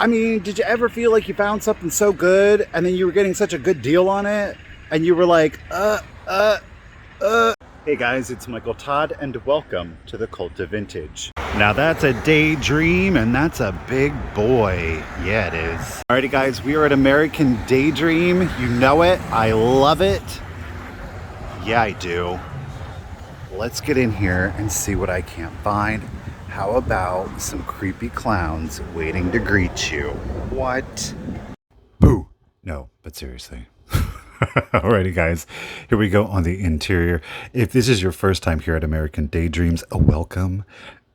I mean, did you ever feel like you found something so good and then you were getting such a good deal on it and you were like, Hey guys, it's Michael Todd and welcome to the Cult of Vintage. Now that's a daydream and that's a big boy. Yeah, it is. Alrighty guys, we are at American Daydream. You know it. I love it. Yeah, I do. Let's get in here and see what I can't find. How about some creepy clowns waiting to greet you? What? Boo! No, but seriously. Alrighty guys, here we go on the interior. If this is your first time here at American Daydreams, welcome.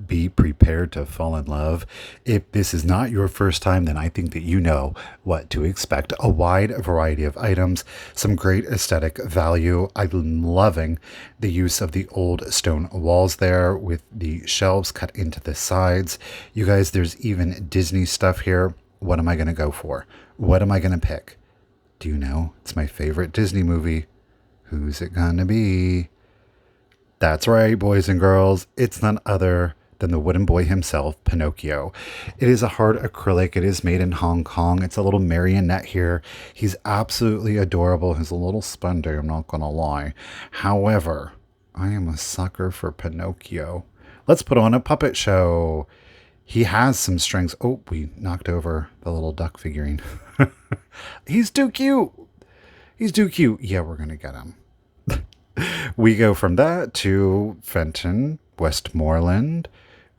Be prepared to fall in love. If this is not your first time, then I think that you know what to expect. A wide variety of items, some great aesthetic value. I'm loving the use of the old stone walls there with the shelves cut into the sides. You guys, there's even Disney stuff here. What am I going to go for? What am I going to pick? Do you know? It's my favorite Disney movie. Who's it going to be? That's right, boys and girls. It's none other than the wooden boy himself, Pinocchio. It is a hard acrylic. It is made in Hong Kong. It's a little marionette here. He's absolutely adorable. He's a little spendy, I'm not going to lie. However, I am a sucker for Pinocchio. Let's put on a puppet show. He has some strings. Oh, we knocked over the little duck figurine. He's too cute. He's too cute. Yeah, we're going to get him. We go from that to Fenton, Westmoreland.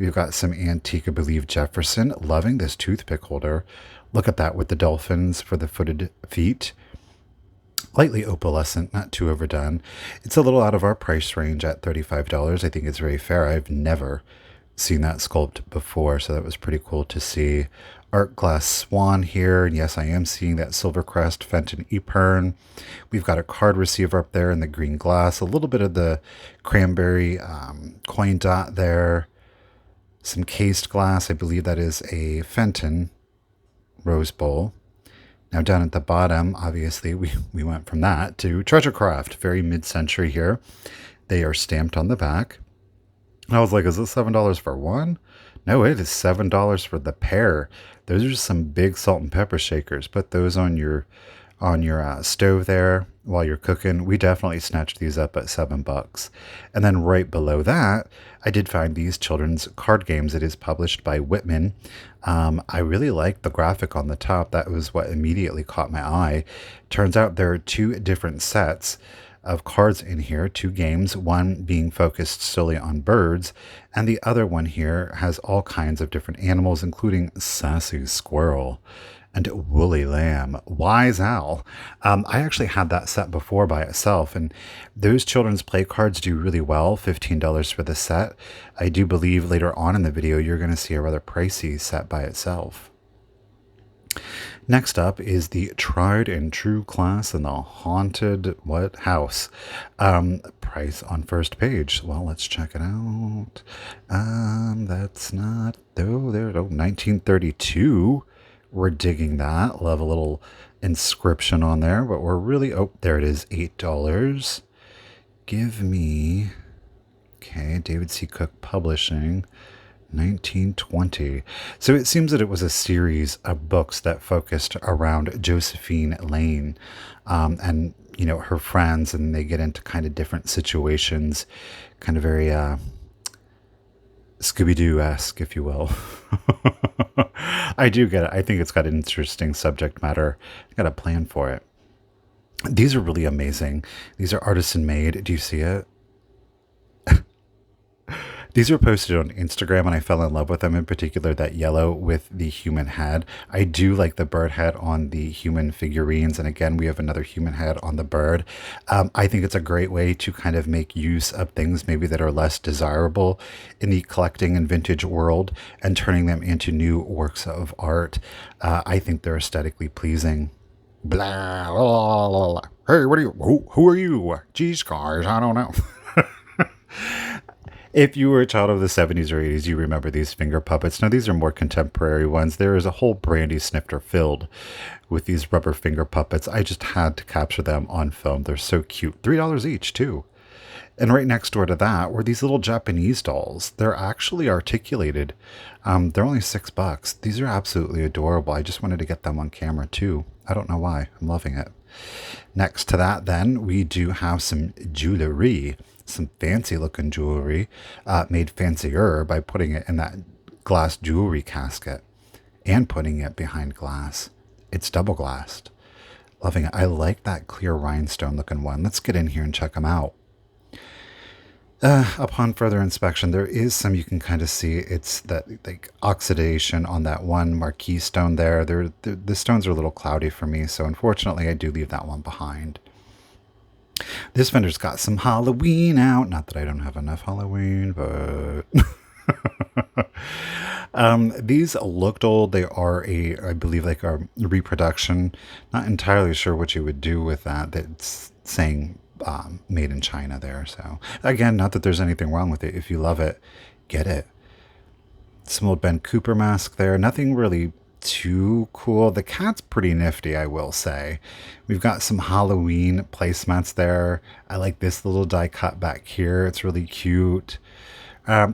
We've got some antique, I believe, Jefferson. Loving this toothpick holder. Look at that with the dolphins for the footed feet. Lightly opalescent, not too overdone. It's a little out of our price range at $35. I think it's very fair. I've never seen that sculpt before, so that was pretty cool to see. Art glass swan here, and yes, I am seeing that Silvercrest Fenton Epergne. We've got a card receiver up there in the green glass, a little bit of the cranberry coin dot there, some cased glass. I believe that is a Fenton rose bowl. Now down at the bottom, obviously we went from that to Treasure Craft, very mid-century here. They are stamped on the back. I was like, is this $7 for one? No, it is $7 for the pair. Those are some big salt and pepper shakers. Put those on your stove there while you're cooking. We definitely snatched these up at $7. And then right below that, I did find these children's card games. It is published by Whitman. I really like the graphic on the top. That was what immediately caught my eye. Turns out there are two different sets of cards in here, two games, one being focused solely on birds, and the other one here has all kinds of different animals, including sassy squirrel and woolly lamb, wise owl. I actually had that set before by itself, and those children's play cards do really well, $15 for the set. I do believe later on in the video you're going to see a rather pricey set by itself. Next up is the tried and true class in the haunted house. Price on first page. Well, let's check it out. That's not there. 1932. We're digging that. Love a little inscription on there, but we're really there it is, $8. Give me David C. Cook Publishing. 1920. So it seems that it was a series of books that focused around Josephine Lane and, you know, her friends, and they get into kind of different situations, kind of very Scooby-Doo-esque, if you will. I do get it. I think it's got an interesting subject matter. I got a plan for it. These are really amazing. These are artisan made. Do you see it? These were posted on Instagram and I fell in love with them, in particular that yellow with the human head. I do like the bird head on the human figurines. And again, we have another human head on the bird. I think it's a great way to kind of make use of things maybe that are less desirable in the collecting and vintage world and turning them into new works of art. I think they're aesthetically pleasing. Blah, blah, blah, blah. Hey, what are you? Who are you? Geez, guys, I don't know. If you were a child of the 70s or 80s, you remember these finger puppets. Now, these are more contemporary ones. There is a whole brandy snifter filled with these rubber finger puppets. I just had to capture them on film. They're so cute. $3 each, too. And right next door to that were these little Japanese dolls. They're actually articulated. They're only $6. These are absolutely adorable. I just wanted to get them on camera too. I don't know why. I'm loving it. Next to that, then, we do have some jewelry, some fancy looking jewelry, made fancier by putting it in that glass jewelry casket and putting it behind glass. It's double glassed. Loving it. I like that clear rhinestone looking one. Let's get in here and check them out. Upon further inspection, there is some you can kind of see. It's that like oxidation on that one marquee stone there. The stones are a little cloudy for me, so unfortunately I do leave that one behind. This vendor's got some Halloween out. Not that I don't have enough Halloween, but these looked old. They are I believe, like a reproduction. Not entirely sure what you would do with that. That's saying made in China there. So again, not that there's anything wrong with it. If you love it, get it. Some old Ben Cooper mask there. Nothing really too cool. The cat's pretty nifty, I will say. We've got some Halloween placemats there. I like this little die cut back here. It's really cute.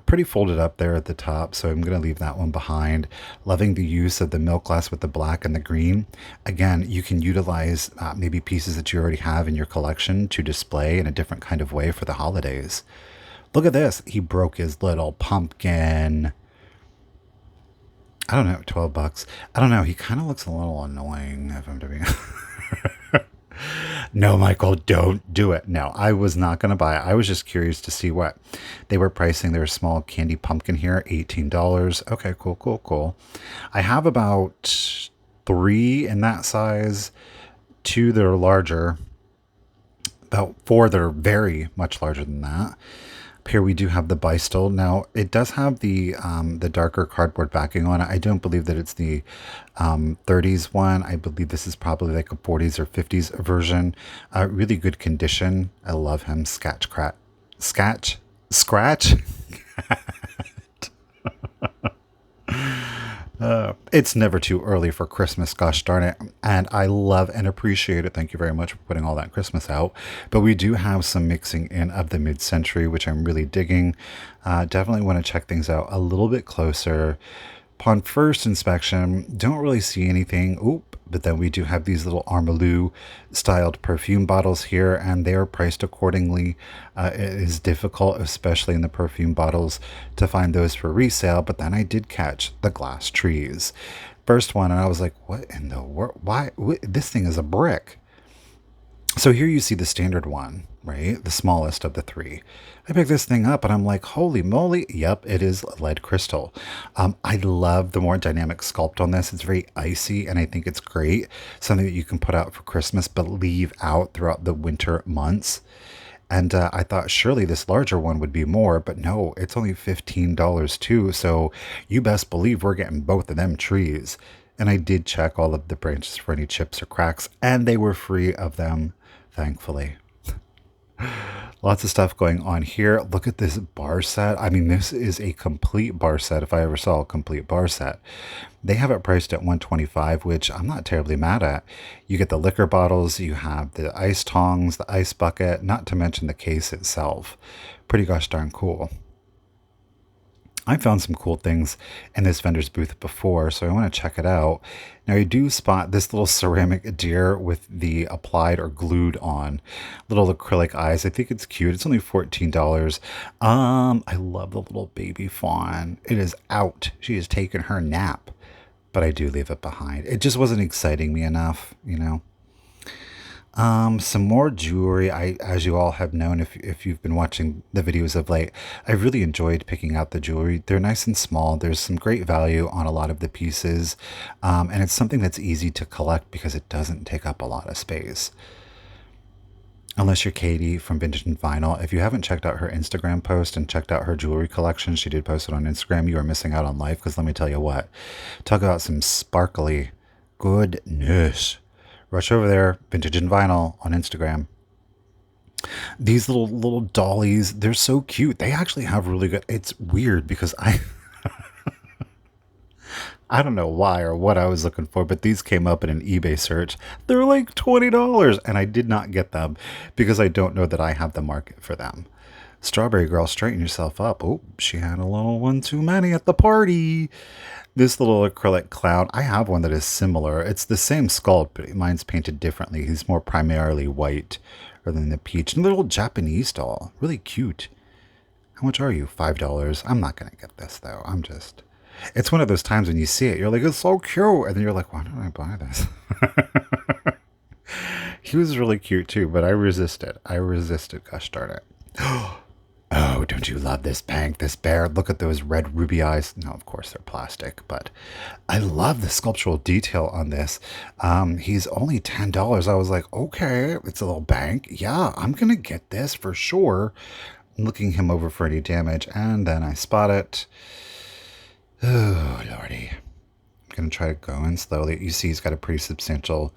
Pretty folded up there at the top, so I'm going to leave that one behind. Loving the use of the milk glass with the black and the green. Again, you can utilize maybe pieces that you already have in your collection to display in a different kind of way for the holidays. Look at this. He broke his little pumpkin. I don't know, $12. I don't know. He kind of looks a little annoying, if I'm to be No, Michael, don't do it. No, I was not going to buy it. I was just curious to see what they were pricing their small candy pumpkin here, $18. Okay, cool, cool, cool. I have about 3 in that size, 2 that are larger, about 4 that are very much larger than that. Up here we do have the Bystol. Now it does have the darker cardboard backing on it. I don't believe that it's the 30s one. I believe this is probably like a 40s or 50s version. Really good condition. I love him. Scratch. It's never too early for Christmas, gosh darn it. And I love and appreciate it. Thank you very much for putting all that Christmas out. But we do have some mixing in of the mid-century, which I'm really digging. Definitely want to check things out a little bit closer. Upon first inspection, don't really see anything. Oop. But then we do have these little Armalou styled perfume bottles here, and they are priced accordingly. It is difficult, especially in the perfume bottles, to find those for resale. But then I did catch the glass trees. First one, and I was like, what in the world? Why? This thing is a brick. So here you see the standard one, right? The smallest of the 3. I picked this thing up and I'm like, holy moly. Yep, it is lead crystal. I love the more dynamic sculpt on this. It's very icy and I think it's great. Something that you can put out for Christmas but leave out throughout the winter months. And I thought surely this larger one would be more, but no, it's only $15 too. So you best believe we're getting both of them trees. And I did check all of the branches for any chips or cracks, and they were free of them, thankfully. Lots of stuff going on here. Look at this bar set. I mean, this is a complete bar set if I ever saw a complete bar set. They have it priced at $125, which I'm not terribly mad at. You get the liquor bottles, you have the ice tongs, the ice bucket, not to mention the case itself. Pretty gosh darn cool. I found some cool things in this vendor's booth before, so I want to check it out. Now, you do spot this little ceramic deer with the applied or glued on little acrylic eyes. I think it's cute. It's only $14. I love the little baby fawn. It is out. She has taken her nap, but I do leave it behind. It just wasn't exciting me enough, you know. Some more jewelry. As you all have known, if you've been watching the videos of late, I've really enjoyed picking out the jewelry. They're nice and small. There's some great value on a lot of the pieces. And it's something that's easy to collect because it doesn't take up a lot of space. Unless you're Katie from Vintage and Vinyl. If you haven't checked out her Instagram post and checked out her jewelry collection, she did post it on Instagram, you are missing out on life, because let me tell you what. Talk about some sparkly goodness. Rush over there, Vintage and Vinyl on Instagram. These little dollies, they're so cute. They actually have really good... It's weird because I don't know why or what I was looking for, but these came up in an eBay search. They're like $20, and I did not get them because I don't know that I have the market for them. Strawberry girl, straighten yourself up. Oh, she had a little one too many at the party. This little acrylic clown, I have one that is similar. It's the same sculpt, but mine's painted differently. He's more primarily white rather than the peach. And a little Japanese doll, really cute. How much are you? $5. I'm not going to get this, though. It's one of those times when you see it, you're like, it's so cute. And then you're like, why don't I buy this? He was really cute, too, but I resisted. Gosh darn it. Oh, don't you love this bank, this bear? Look at those red ruby eyes. No, of course they're plastic, but I love the sculptural detail on this. He's only $10. I was like, okay, it's a little bank. Yeah, I'm going to get this for sure. I'm looking him over for any damage, and then I spot it. Oh, lordy. I'm going to try to go in slowly. You see he's got a pretty substantial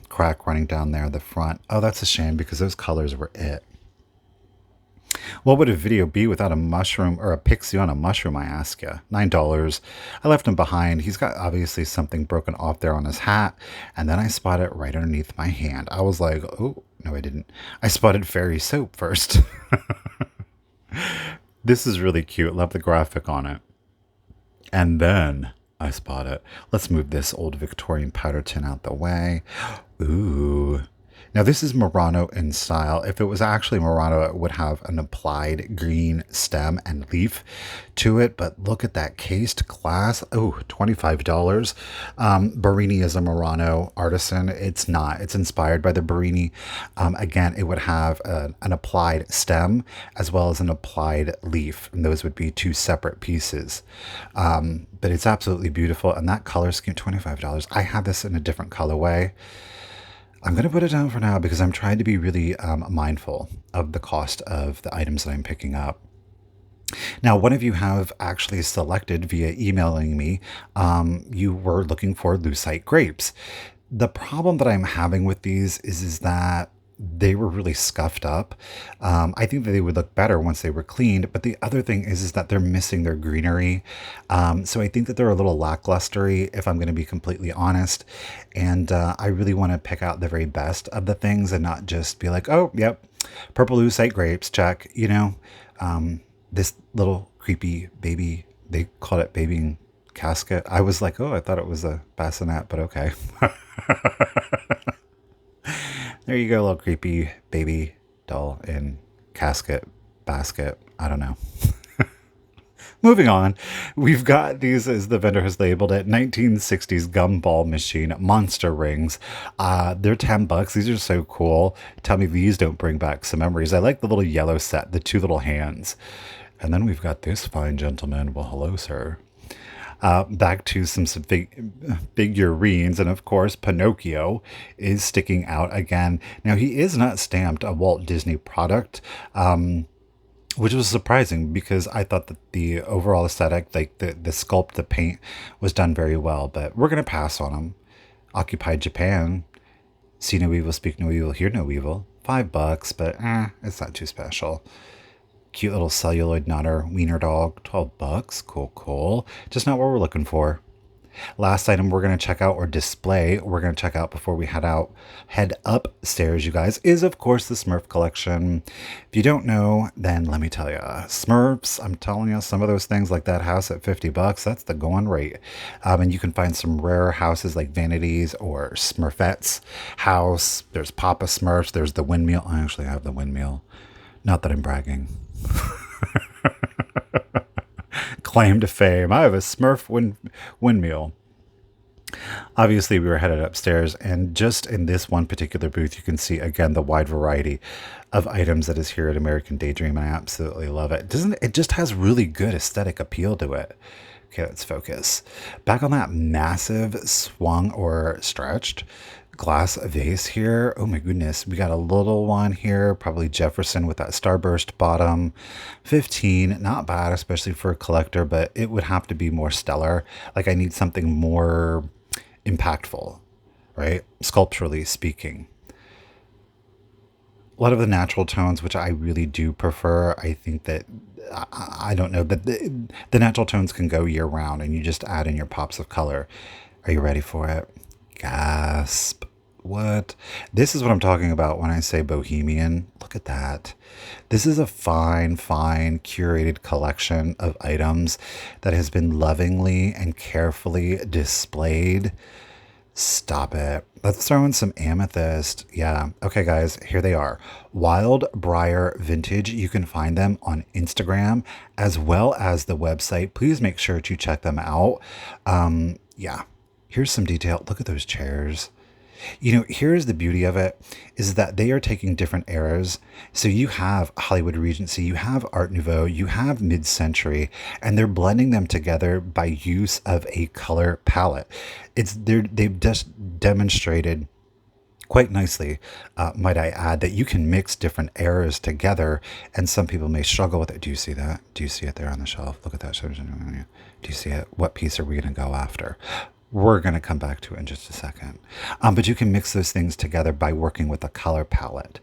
crack running down there at the front. Oh, that's a shame because those colors were it. What would a video be without a mushroom or a pixie on a mushroom, I ask you? $9. I left him behind. He's got obviously something broken off there on his hat. And then I spot it right underneath my hand. I was like, oh, no, I didn't. I spotted fairy soap first. This is really cute. Love the graphic on it. And then I spot it. Let's move this old Victorian powder tin out the way. Ooh. Now this is Murano in style. If it was actually Murano, it would have an applied green stem and leaf to it. But look at that cased glass. Oh, $25. Barini is a Murano artisan. It's not. It's inspired by the Barini. Again, it would have an applied stem as well as an applied leaf. And those would be two separate pieces. But it's absolutely beautiful. And that color scheme, $25. I have this in a different colorway. I'm going to put it down for now because I'm trying to be really mindful of the cost of the items that I'm picking up. Now, one of you have actually selected via emailing me, you were looking for Lucite Grapes. The problem that I'm having with these is that they were really scuffed up. I think that they would look better once they were cleaned, but the other thing is that they're missing their greenery. So I think that they're a little lacklustery, if I'm going to be completely honest. And I really want to pick out the very best of the things and not just be like, oh, yep, purple Lucite Grapes, check. You know, this little creepy baby, they called it babying casket. I was like, oh, I thought it was a bassinet, but okay. There you go, little creepy baby doll in casket, basket. I don't know. Moving on, we've got these, as the vendor has labeled it, 1960s gumball machine monster rings. They're $10. These are so cool. Tell me these don't bring back some memories. I like the little yellow set, the two little hands. And then we've got this fine gentleman. Well, hello, sir. Back to some figurines, and of course Pinocchio is sticking out again. Now he is not stamped a Walt Disney product, which was surprising because I thought that the overall aesthetic, like the sculpt, the paint was done very well, but we're going to pass on him. Occupied Japan, see no evil, speak no evil, hear no evil. $5, but it's not too special. Cute little celluloid nutter, wiener dog, $12. Cool, cool. Just not what we're looking for. Last item we're going to check out, or display, we're going to check out before we head upstairs, you guys, is of course the Smurf collection. If you don't know, then let me tell you, Smurfs, I'm telling you, some of those things like that house at $50, that's the going rate. And you can find some rare houses like Vanities or Smurfette's house. There's Papa Smurfs, there's the windmill. I actually have the windmill. Not that I'm bragging. Claim to fame. I have a Smurf windmill. Obviously, we were headed upstairs, and just in this one particular booth, you can see again the wide variety of items that is here at American Daydream, and I absolutely love it. It just has really good aesthetic appeal to it. Okay, let's focus. Back on that massive swung or stretched glass vase here. Oh my goodness, we got a little one here, probably Jefferson with that starburst bottom. 15, not bad, especially for a collector, but it would have to be more stellar. Like I need something more impactful, right? Sculpturally speaking. A lot of the natural tones, which I really do prefer. I think that, I don't know, but the natural tones can go year round, and you just add in your pops of color. Are you ready for it? Gasp. What? This is what I'm talking about when I say bohemian. Look at that. This is a fine, fine curated collection of items that has been lovingly and carefully displayed. Stop it. Let's throw in some amethyst. Yeah. Okay, guys, here they are. Wild Briar Vintage. You can find them on Instagram as well as the website. Please make sure to check them out. Yeah. Here's some detail. Look at those chairs. You know, here's the beauty of it is that they are taking different eras. So you have Hollywood Regency, you have Art Nouveau, you have mid-century, and they're blending them together by use of a color palette. They've just demonstrated quite nicely, might I add, that you can mix different eras together, and some people may struggle with it. Do you see that? Do you see it there on the shelf? Look at that. Do you see it? What piece are we going to go after? We're going to come back to it in just a second. But you can mix those things together by working with a color palette.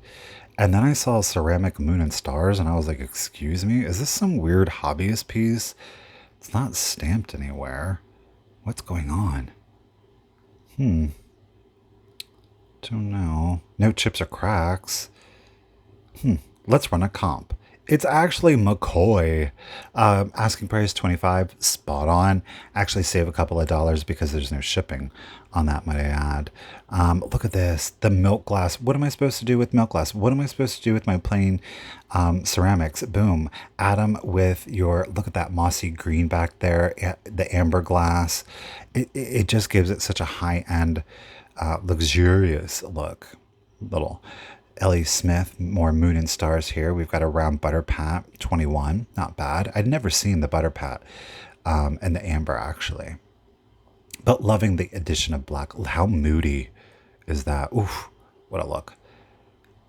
And then I saw ceramic moon and stars, and I was like, excuse me, is this some weird hobbyist piece? It's not stamped anywhere. What's going on? Don't know. No chips or cracks. Let's run a comp. It's actually McCoy. Asking price 25, spot on. Actually save a couple of dollars because there's no shipping on that, might I add. Look at this, the milk glass. What am I supposed to do with milk glass? What am I supposed to do with my plain ceramics? Boom. Add them with your, look at that mossy green back there, the amber glass. It just gives it such a high-end, luxurious look. Little Ellie Smith, more moon and stars here. We've got a round butter pat, 21, not bad. I'd never seen the butter pat and the amber actually, but loving the addition of black. How moody is that? Oof, what a look.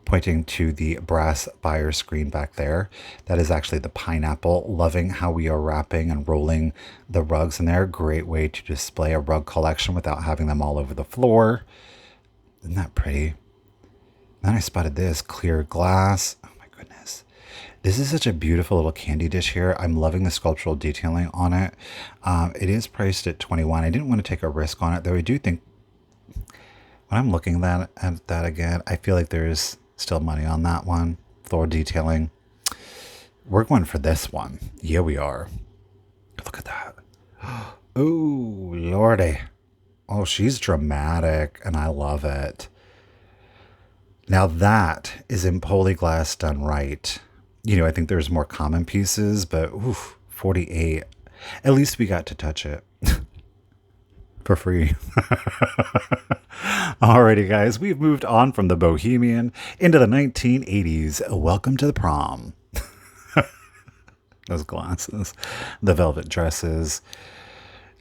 Pointing to the brass buyer screen back there. That is actually the pineapple. Loving how we are wrapping and rolling the rugs in there. Great way to display a rug collection without having them all over the floor. Isn't that pretty? Then I spotted this clear glass. Oh my goodness. This is such a beautiful little candy dish here. I'm loving the sculptural detailing on it. It is priced at 21. I didn't want to take a risk on it, though I do think when I'm looking at that again, I feel like there's still money on that one. Floor detailing. We're going for this one. Yeah, we are. Look at that. Oh, lordy. Oh, she's dramatic, and I love it. Now that is in polyglass done right. You know, I think there's more common pieces, but oof, 48. At least we got to touch it for free. Alrighty, guys, we've moved on from the bohemian into the 1980s. Welcome to the prom. Those glasses, the velvet dresses.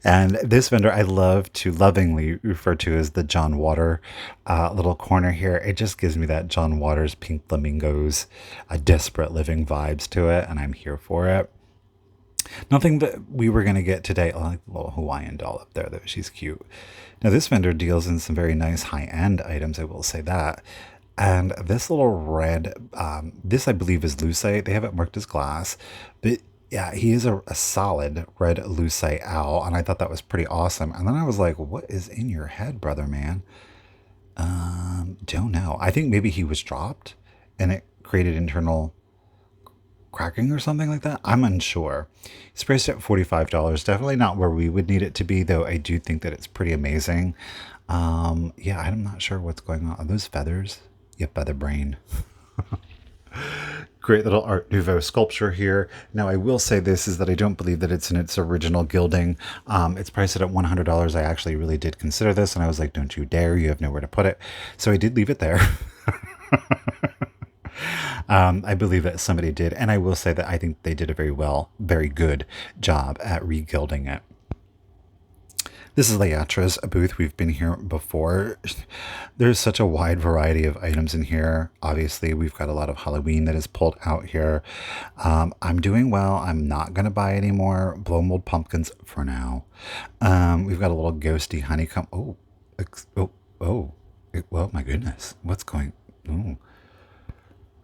And this vendor I love to lovingly refer to as the John Water little corner here. It just gives me that John Waters Pink Flamingos, a desperate living vibes to it, and I'm here for it. Nothing that we were going to get today. I like the little Hawaiian doll up there, though. She's cute. Now, this vendor deals in some very nice high-end items, I will say that. And this little red, this I believe is lucite. They have it marked as glass, but yeah, he is a solid red lucite owl, and I thought that was pretty awesome. And then I was like, what is in your head, brother man? Don't know. I think maybe he was dropped and it created internal cracking or something like that. I'm unsure. It's priced at $45. Definitely not where we would need it to be, though I do think that it's pretty amazing. Yeah, I'm not sure what's going on. Are those feathers? Yep, feather brain. Great little Art Nouveau sculpture here. Now, I will say this is that I don't believe that it's in its original gilding. It's priced at $100. I actually really did consider this, and I was like, don't you dare. You have nowhere to put it. So I did leave it there. I believe that somebody did, and I will say that I think they did a very good job at re-gilding it. This is Leatra's booth. We've been here before. There's such a wide variety of items in here. Obviously, we've got a lot of Halloween that is pulled out here. I'm doing well. I'm not going to buy any more blow mold pumpkins for now. We've got a little ghosty honeycomb. Well, my goodness. What's going on?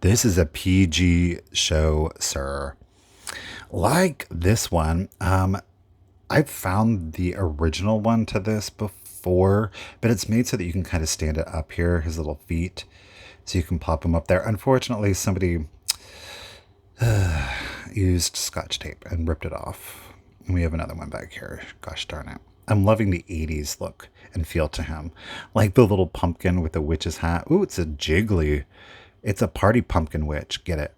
This is a PG show, sir. Like this one, I've found the original one to this before. 4, but it's made so that you can kind of stand it up here, his little feet, so you can pop him up there. Unfortunately, somebody used Scotch tape and ripped it off. And we have another one back here. Gosh darn it. I'm loving the 80s look and feel to him. Like the little pumpkin with the witch's hat. Ooh, it's a jiggly. It's a party pumpkin witch. Get it?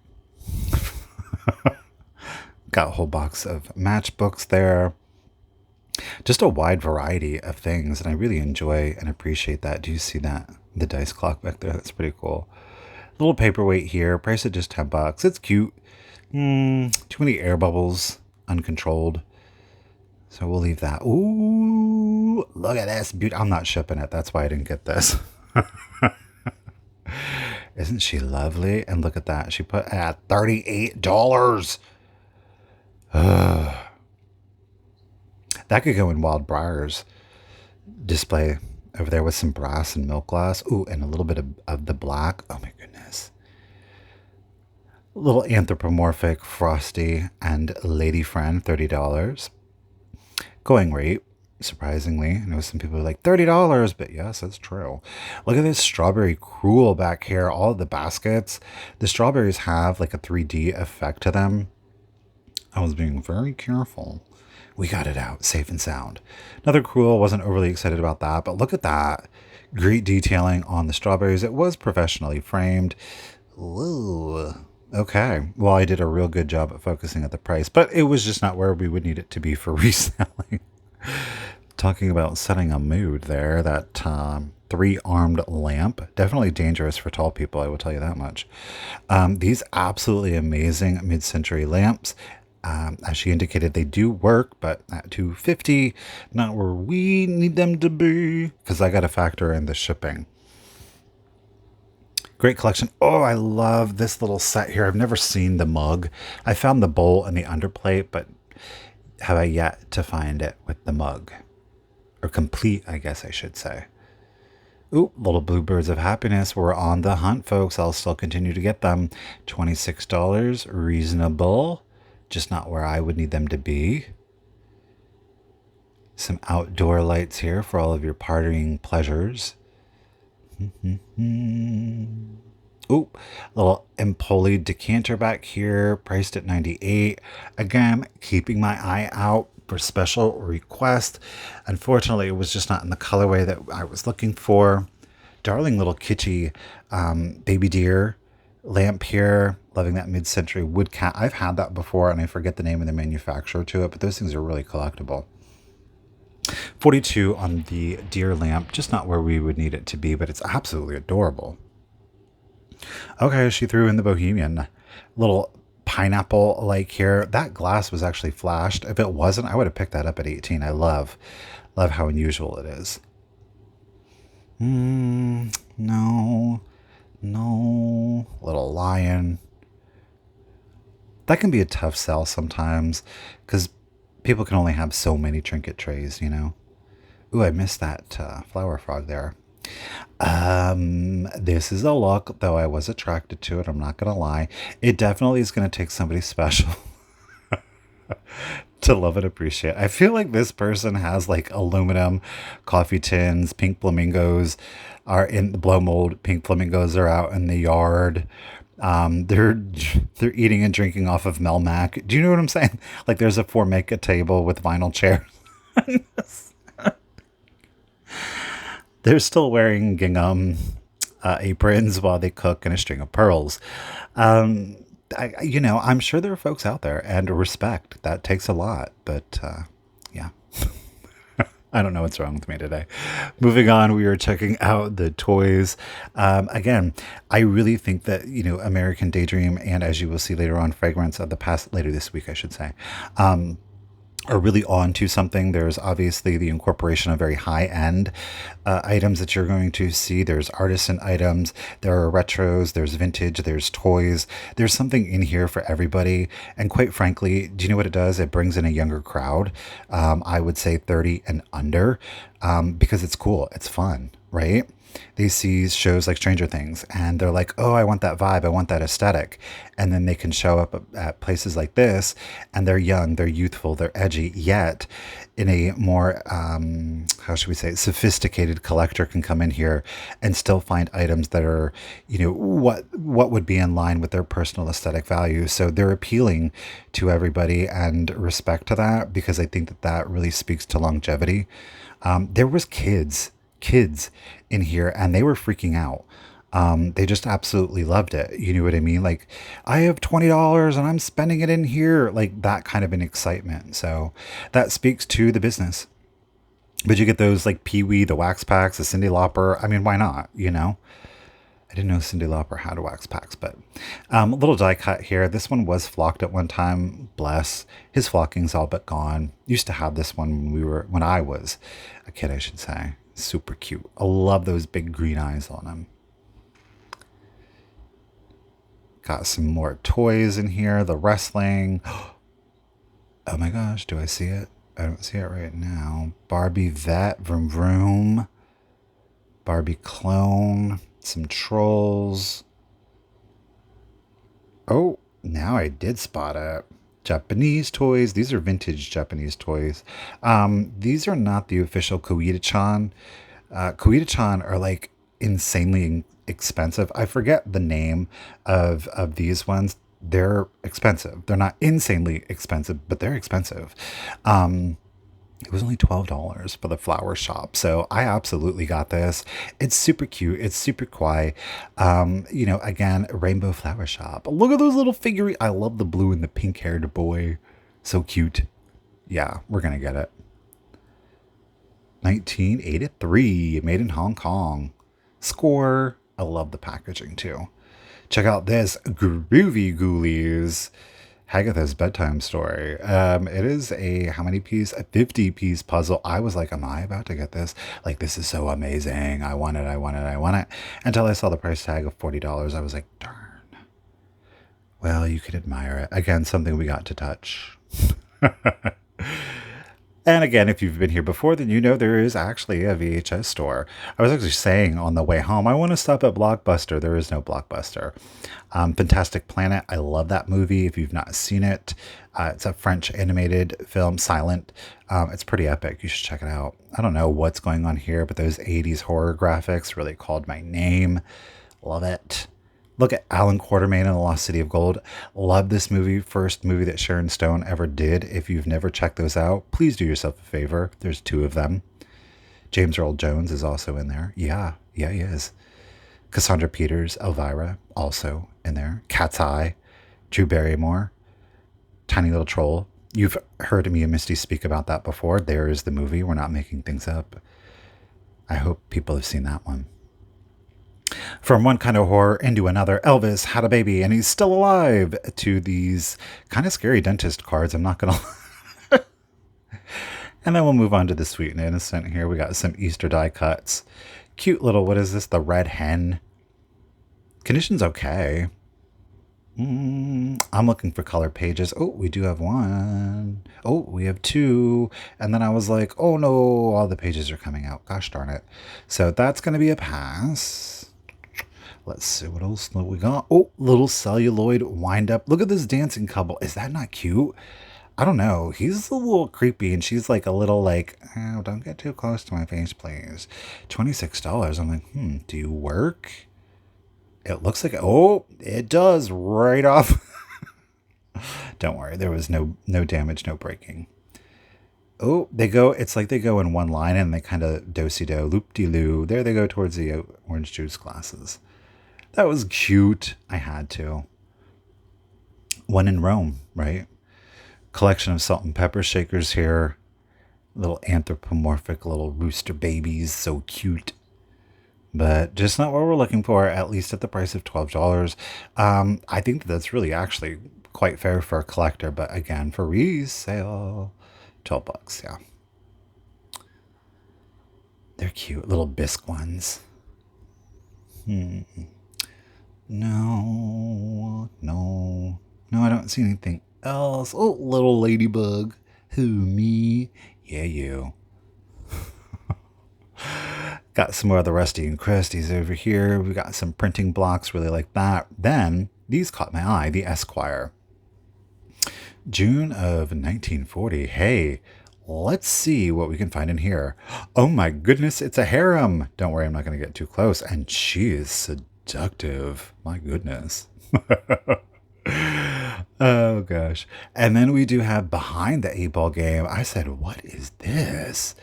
Got a whole box of matchbooks there. Just a wide variety of things, and I really enjoy and appreciate that. Do you see that? The dice clock back there? That's pretty cool. Little paperweight here, price of just $10. It's cute. Too many air bubbles, uncontrolled. So we'll leave that. Ooh, look at this beauty. I'm not shipping it. That's why I didn't get this. Isn't she lovely? And look at that. She put at $38. That could go in Wild Briar's display over there with some brass and milk glass. Ooh, and a little bit of the black. Oh my goodness. A little anthropomorphic Frosty and Lady Friend, $30. Going rate, surprisingly. I know some people are like, $30, but yes, that's true. Look at this strawberry cruel back here. All of the baskets. The strawberries have like a 3D effect to them. I was being very careful. We got it out, safe and sound. Another cruel, wasn't overly excited about that, but look at that. Great detailing on the strawberries. It was professionally framed. Ooh. Okay. Well, I did a real good job at focusing at the price, but it was just not where we would need it to be for reselling. Talking about setting a mood there, that 3-armed lamp. Definitely dangerous for tall people, I will tell you that much. These absolutely amazing mid-century lamps. As she indicated, they do work, but at $250, not where we need them to be, because I got to factor in the shipping. Great collection. Oh, I love this little set here. I've never seen the mug. I found the bowl and the underplate, but have I yet to find it with the mug? Or complete, I guess I should say. Ooh, little bluebirds of happiness. We're on the hunt, folks. I'll still continue to get them. $26, reasonable. Just not where I would need them to be. Some outdoor lights here for all of your partying pleasures. Ooh, little Empoli decanter back here, priced at $98. Again, keeping my eye out for special request. Unfortunately, it was just not in the colorway that I was looking for. Darling little kitschy baby deer lamp here. Loving that mid-century wood cat. I've had that before, and I forget the name of the manufacturer to it, but those things are really collectible. $42 on the deer lamp, just not where we would need it to be, but it's absolutely adorable. Okay, she threw in the Bohemian. Little pineapple like here. That glass was actually flashed. If it wasn't, I would have picked that up at $18. I love how unusual it is. No. Little lion. That can be a tough sell sometimes, because people can only have so many trinket trays, you know. Ooh, I missed that flower frog there. This is a look, though I was attracted to it. I'm not going to lie. It definitely is going to take somebody special to love and appreciate. I feel like this person has like aluminum coffee tins, pink flamingos are in the blow mold. Pink flamingos are out in the yard. They're eating and drinking off of Melmac. Do you know what I'm saying? Like there's a Formica table with vinyl chairs. They're still wearing gingham aprons while they cook and a string of pearls. I'm sure there are folks out there, and respect. That takes a lot, but yeah. I don't know what's wrong with me today. Moving on, we are checking out the toys. Again, I really think that, American Daydream, and as you will see later on, Fragments of the Past, later this week, I should say, are really on to something. There's obviously the incorporation of very high-end items that you're going to see. There's artisan items, there are retros, there's vintage, there's toys. There's something in here for everybody. And quite frankly, do you know what it does? It brings in a younger crowd. I would say 30 and under. because it's cool, it's fun, right? They see shows like Stranger Things and they're like, oh, I want that vibe, I want that aesthetic. And then they can show up at places like this and they're young, they're youthful, they're edgy, yet in a more, how should we say, sophisticated collector can come in here and still find items that are, what would be in line with their personal aesthetic values. So they're appealing to everybody, and respect to that, because I think that that really speaks to longevity. There was kids in here and they were freaking out. They just absolutely loved it. You know what I mean? Like, I have $20 and I'm spending it in here, like that kind of an excitement. So that speaks to the business. But you get those like Pee Wee, the wax packs, the Cyndi Lauper. I mean, why not? I didn't know Cyndi Lauper had wax packs, but a little die cut here. This one was flocked at one time. Bless. His flocking's all but gone. Used to have this one when I was a kid, I should say. Super cute. I love those big green eyes on him. Got some more toys in here. The wrestling. Oh my gosh, do I see it? I don't see it right now. Barbie Vet, Vroom Vroom. Barbie Clone. Some trolls. Oh, now I did spot it. Japanese toys. These are vintage Japanese toys. These are not the official Koide-chan. Koide-chan are like insanely expensive. I forget the name of these ones. They're expensive. They're not insanely expensive, but they're expensive. It was only $12 for the flower shop. So I absolutely got this. It's super cute. It's super kawaii. Again, rainbow flower shop. Look at those little figurines. I love the blue and the pink haired boy. So cute. Yeah, we're going to get it. 1983, made in Hong Kong. Score. I love the packaging too. Check out this Groovy Ghoulies. Hagatha's bedtime story. It is how many piece? A 50-piece puzzle. I was like, am I about to get this? Like, this is so amazing. I want it. Until I saw the price tag of $40. I was like, darn. Well, you could admire it. Again, something we got to touch. And again, if you've been here before, then you know there is actually a VHS store. I was actually saying on the way home, I want to stop at Blockbuster. There is no Blockbuster. Fantastic Planet. I love that movie. If you've not seen it, it's a French animated film, silent. It's pretty epic. You should check it out. I don't know what's going on here, but those 80s horror graphics really called my name. Love it. Look at Alan Quartermain and the Lost City of Gold. Love this movie. First movie that Sharon Stone ever did. If you've never checked those out, please do yourself a favor. There's 2 of them. James Earl Jones is also in there. Yeah, he is. Cassandra Peters, Elvira, also in there. Cat's Eye, Drew Barrymore, Tiny Little Troll. You've heard me and Misty speak about that before. There is the movie. We're not making things up. I hope people have seen that one. From one kind of horror into another, Elvis had a baby and he's still alive, to these kind of scary dentist cards. I'm not going to. And then we'll move on to the sweet and innocent here. We got some Easter die cuts. Cute little, what is this? The red hen. Condition's okay. I'm looking for color pages. Oh, we do have one. Oh, we have 2. And then I was like, oh no, all the pages are coming out. Gosh darn it. So that's going to be a pass. Let's see what else we got. Oh, little celluloid wind up. Look at this dancing couple. Is that not cute? I don't know. He's a little creepy and she's like a little like, oh, don't get too close to my face, please. $26. I'm like, do you work? It looks like, oh, it does right off. Don't worry. There was no damage, no breaking. Oh, it's like they go in one line and they kind of do-si-do, loop-de-loo. There they go towards the orange juice glasses. That was cute. I had to. One in Rome, right? Collection of salt and pepper shakers here. Little anthropomorphic little rooster babies. So cute. But just not what we're looking for, at least at the price of $12. I think that's really actually quite fair for a collector. But again, for resale, $12, yeah. They're cute. Little bisque ones. No, I don't see anything else. Oh, little ladybug. Who, me? Yeah, you. Got some more of the Rusty and Krusties over here. We got some printing blocks, really like that. Then these caught my eye, the Esquire. June of 1940. Hey, let's see what we can find in here. Oh my goodness, it's a harem. Don't worry, I'm not going to get too close. And she is seductive. My goodness. Oh gosh. And then we do have Behind the Eight Ball Game. I said, what is this?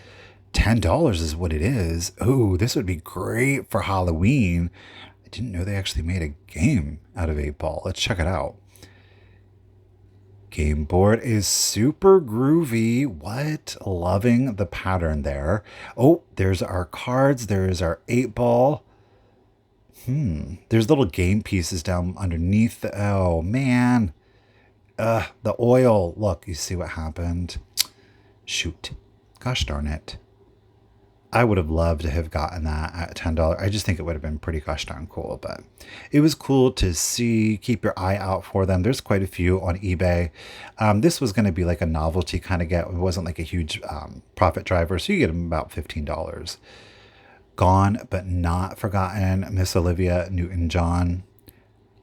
$10 is what it is. Oh, this would be great for Halloween. I didn't know they actually made a game out of 8 ball. Let's check it out. Game board is super groovy. What? Loving the pattern there. Oh, there's our cards. There's our 8 ball. There's little game pieces down underneath. Oh, man. The oil. Look, you see what happened? Shoot. Gosh darn it. I would have loved to have gotten that at $10. I just think it would have been pretty gosh darn cool, but it was cool to see. Keep your eye out for them. There's quite a few on eBay. This was going to be like a novelty kind of get. It wasn't like a huge profit driver, so you get them about $15. Gone but not forgotten. Miss Olivia Newton-John.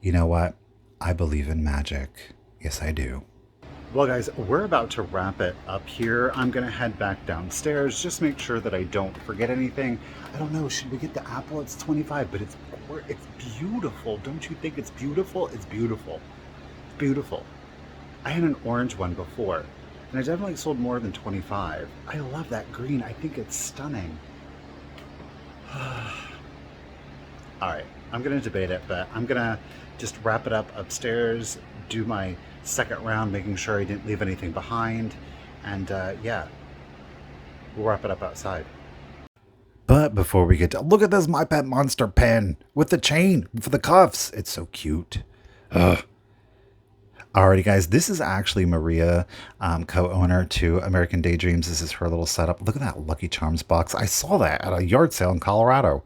You know what? I believe in magic. Yes, I do. Well guys, we're about to wrap it up here. I'm gonna head back downstairs, just make sure that I don't forget anything. I don't know, should we get the apple? It's 25, but it's beautiful. Don't you think it's beautiful? It's beautiful. It's beautiful. I had an orange one before, and I definitely sold more than 25. I love that green. I think it's stunning. All right, I'm gonna debate it, but I'm gonna just wrap it up upstairs, do my second round, making sure I didn't leave anything behind, and yeah, we'll wrap it up outside. But before we get to, look at this My Pet Monster pen with the chain for the cuffs. It's so cute. Alrighty guys, this is actually Maria, co-owner to American Daydreams. This is her little setup. Look at that Lucky Charms box. I saw that at a yard sale in Colorado.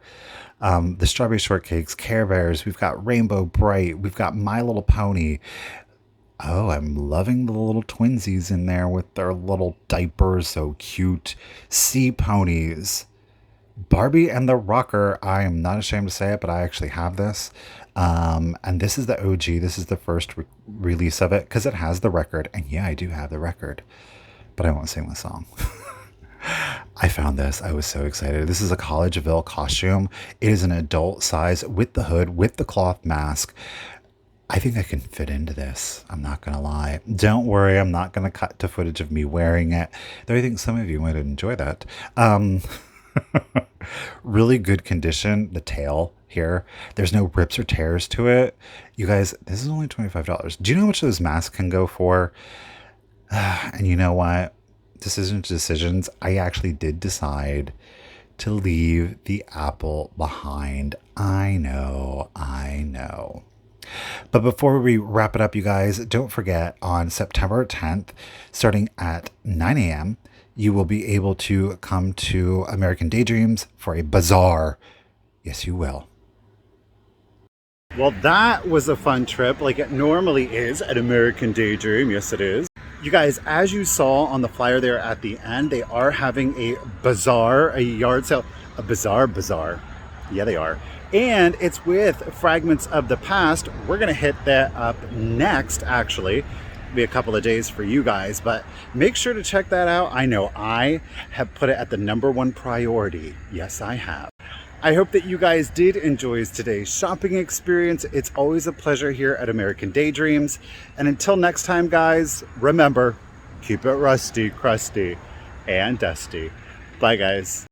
The strawberry shortcakes, Care Bears, we've got Rainbow Bright, we've got My Little Pony. Oh, I'm loving the little twinsies in there with their little diapers, so cute. Sea ponies. Barbie and the Rocker. I am not ashamed to say it, but I actually have this. And this is the OG. This is the first release of it because it has the record. And yeah, I do have the record, but I won't sing the song. I found this. I was so excited. This is a Collegeville costume. It is an adult size with the hood, with the cloth mask. I think I can fit into this. I'm not going to lie. Don't worry. I'm not going to cut to footage of me wearing it, though I think some of you might enjoy that. Really good condition. The tail here. There's no rips or tears to it. You guys, this is only $25. Do you know how much those masks can go for? And you know what? Decisions. I actually did decide to leave the apple behind. I know. But before we wrap it up, you guys, don't forget on September 10th, starting at 9 a.m., you will be able to come to American Daydreams for a bazaar. Yes, you will. Well, that was a fun trip, like it normally is at American Daydream. Yes, it is. You guys, as you saw on the flyer there at the end, they are having a bazaar, a yard sale, a bazaar. Yeah, they are. And it's with Fragments of the Past. We're going to hit that up next, actually. It'll be a couple of days for you guys, but make sure to check that out. I know I have put it at the #1 priority. Yes, I have. I hope that you guys did enjoy today's shopping experience. It's always a pleasure here at American Daydreams. And until next time, guys, remember, keep it rusty, crusty, and dusty. Bye, guys.